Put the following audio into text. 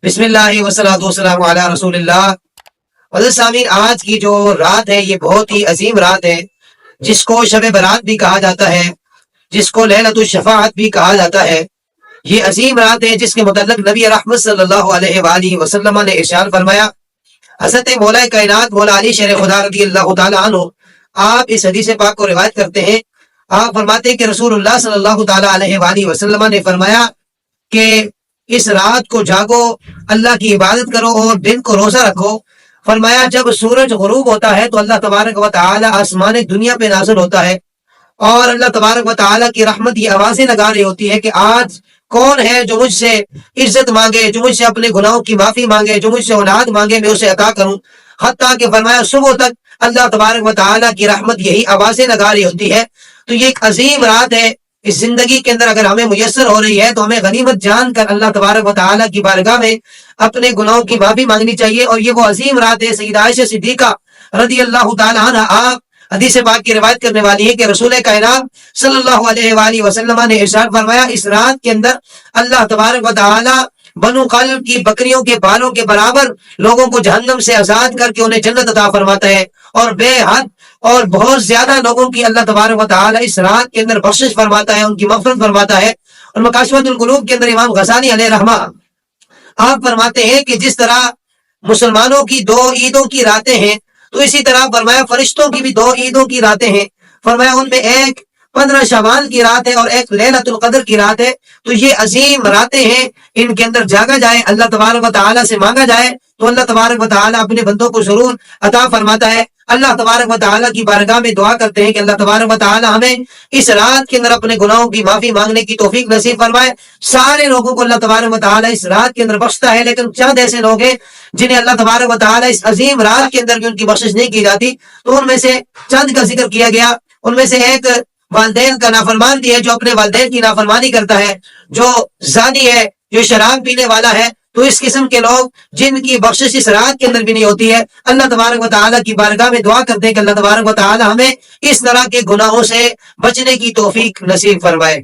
بسم اللہ والصلاۃ والسلام علی رسول اللہ۔ حضرت سامعین، آج کی جو رات ہے یہ بہت ہی عظیم رات ہے، جس کو شب برات بھی کہا جاتا ہے، جس کو لیلۃ الشفاعت بھی کہا جاتا ہے۔ یہ عظیم رات ہے جس کے متعلق نبی رحمت صلی اللہ علیہ وآلہ وسلم نے ارشاد فرمایا۔ حضرت مولا کائنات مولا علی شیر خدا رضی اللہ تعالیٰ عنہ آپ اس حدیث پاک کو روایت کرتے ہیں۔ آپ فرماتے ہیں کہ رسول اللہ صلی اللہ تعالیٰ علیہ وآلہ وسلم نے فرمایا کہ اس رات کو جاگو، اللہ کی عبادت کرو اور دن کو روزہ رکھو۔ فرمایا جب سورج غروب ہوتا ہے تو اللہ تبارک و تعالی آسمان دنیا پہ نازل ہوتا ہے، اور اللہ تبارک و تعالی کی رحمت یہ آوازیں لگا رہی ہوتی ہے کہ آج کون ہے جو مجھ سے عزت مانگے، جو مجھ سے اپنے گناہوں کی معافی مانگے، جو مجھ سے اولاد مانگے، میں اسے عطا کروں۔ حتیٰ کہ فرمایا صبح تک اللہ تبارک و تعالی کی رحمت یہی آوازیں لگا رہی ہوتی ہے۔ تو یہ ایک عظیم رات ہے، اس زندگی کے اندر اگر ہمیں میسر ہو رہی ہے تو ہمیں غنیمت جان کر اللہ تبارک و تعالیٰ کی بارگاہ میں اپنے گناہوں کی معافی مانگنی چاہیے۔ اور یہ وہ عظیم رات ہے، سیدہ عائشہ صدیقہ رضی اللہ تعالیٰ عنہ آپ حدیث پاک کی روایت کرنے والی ہے کہ رسول کائنات صلی اللہ علیہ وآلہ وسلم نے ارشاد فرمایا، اس رات کے اندر اللہ تبارک و تعالیٰ بنو قلب کی بکریوں کے بالوں کے برابر لوگوں کو جہنم سے آزاد کر کے انہیں جنت عطا فرماتا ہے، اور بے حد اور بہت زیادہ لوگوں کی اللہ تبارک و تعالی اس رات کے اندر بخشش فرماتا ہے، ان کی مغفرت فرماتا ہے۔ اور مکاشفۃ القلوب کے اندر امام غزالی علیہ رحمہ آپ فرماتے ہیں کہ جس طرح مسلمانوں کی 2 عیدوں کی راتیں ہیں، تو اسی طرح فرمایا فرشتوں کی بھی 2 عیدوں کی راتیں ہیں۔ فرمایا ان میں ایک 15 شعبان کی رات ہے اور ایک لیلۃ القدر کی رات ہے۔ تو یہ عظیم راتیں ہیں، ان کے اندر جاگا جائے، اللہ تبارک و تعالیٰ سے مانگا جائے تو اللہ تبارک و تعالیٰ اپنے بندوں کو ضرور عطا فرماتا ہے۔ اللہ تبارک و تعالیٰ کی بارگاہ میں دعا کرتے ہیں کہ اللہ تبارک و تعالیٰ ہمیں اس رات کے اندر اپنے گناہوں کی معافی مانگنے کی توفیق نصیب فرمائے۔ سارے لوگوں کو اللہ تبارک و تعالیٰ اس رات کے اندر بخشتا ہے، لیکن چند ایسے لوگ ہیں جنہیں اللہ تبارک و تعالیٰ اس عظیم رات کے اندر بھی ان کی بخشش نہیں کی جاتی۔ تو ان میں سے چند کا ذکر کیا گیا۔ ان میں سے ایک والدین کا نافرمان بھی ہے، جو اپنے والدین کی نافرمانی کرتا ہے، جو زانی ہے، جو شراب پینے والا ہے۔ تو اس قسم کے لوگ جن کی بخشش اس رات کے اندر بھی نہیں ہوتی ہے، اللہ تبارک و تعالیٰ کی بارگاہ میں دعا کرتے ہیں کہ اللہ تبارک و تعالیٰ ہمیں اس طرح کے گناہوں سے بچنے کی توفیق نصیب فرمائے۔